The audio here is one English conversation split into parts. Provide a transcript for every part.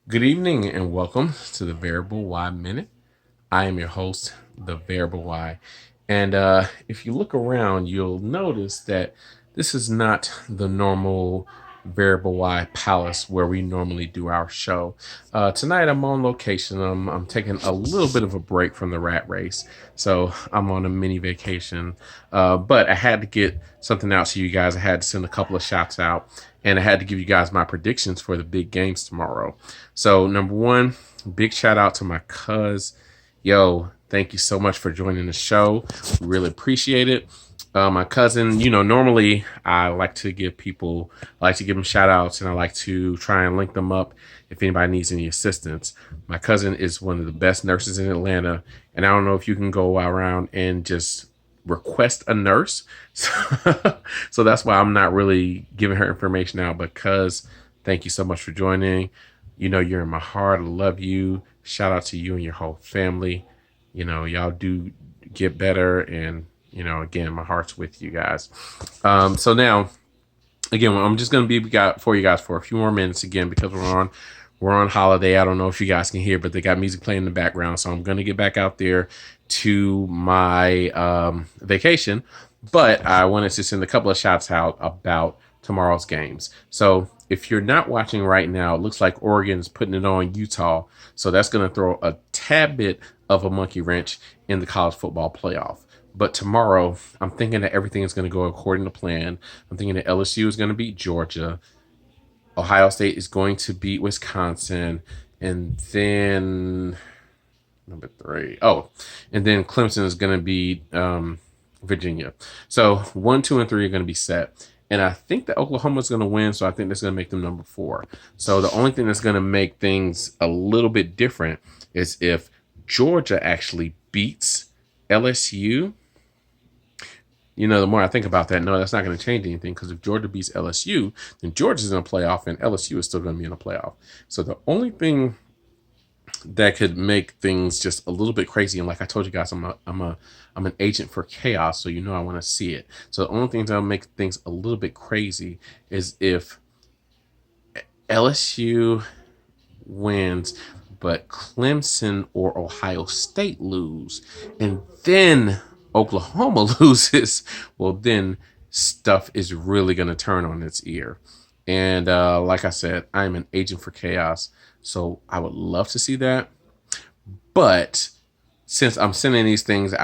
Good evening and welcome to the Variable Y Minute. I am your host, the Variable Y. And if you look around, you'll notice that this is not the normal Variable Y Palace where we normally do our show. Tonight I'm on location. I'm taking a little bit of a break from the rat race. So I'm on a mini vacation. But I had to get something out to you guys. I had to send a couple of shots out. And I had to give you guys my predictions for the big games tomorrow. So, number one, big shout out to my cuz. Yo, thank you so much for joining the show. We really appreciate it. My cousin, normally I like to give people, I like to give them shout outs and I like to try and link them up if anybody needs any assistance. My cousin is one of the best nurses in Atlanta, and I don't know if you can go around and just request a nurse. So that's why I'm not really giving her information out. But cuz, thank you so much for joining. You know, you're in my heart. I love you. Shout out to you and your whole family. Y'all do get better. And, again, my heart's with you guys. So now, again, I'm just going to be for you guys for a few more minutes again because we're on holiday. I don't know if you guys can hear, but they got music playing in the background. So I'm going to get back out there to my vacation. But I wanted to send a couple of shots out about tomorrow's games. So if you're not watching right now, it looks like Oregon's putting it on Utah. So that's going to throw a tad bit of a monkey wrench in the college football playoff. But tomorrow, I'm thinking that everything is going to go according to plan. I'm thinking that LSU is going to beat Georgia. Ohio State is going to beat Wisconsin. And then number three. Oh, and then Clemson is going to beat Virginia. So 1, 2, and 3 are going to be set. And I think that Oklahoma is going to win, so I think that's going to make them number 4. So the only thing that's going to make things a little bit different is if Georgia actually beats LSU. The more I think about that, no, that's not going to change anything because if Georgia beats LSU, then Georgia's in a playoff and LSU is still going to be in a playoff. So the only thing that could make things just a little bit crazy, and like I told you guys, I'm an agent for chaos, so I want to see it. So the only thing that'll make things a little bit crazy is if LSU wins, but Clemson or Ohio State lose, and then Oklahoma loses, well, then stuff is really going to turn on its ear. And like I said, I'm an agent for chaos, so I would love to see that. But since I'm sending these videos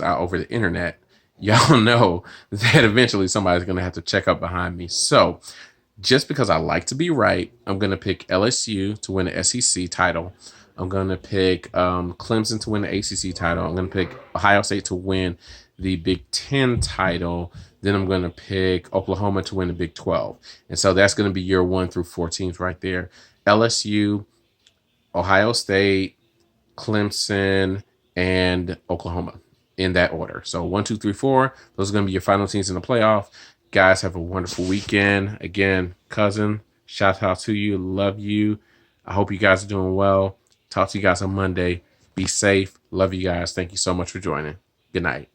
out over the internet, y'all know that eventually somebody's going to have to check up behind me. So just because I like to be right, I'm going to pick LSU to win the SEC title. I'm going to pick Clemson to win the ACC title. I'm going to pick Ohio State to win the Big Ten title. Then I'm going to pick Oklahoma to win the Big 12. And so that's going to be year 1 through 4 teams right there. LSU, Ohio State, Clemson, and Oklahoma in that order. So 1, 2, 3, 4. Those are going to be your final teams in the playoff. Guys, have a wonderful weekend. Again, cousin, shout out to you. Love you. I hope you guys are doing well. Talk to you guys on Monday. Be safe. Love you guys. Thank you so much for joining. Good night.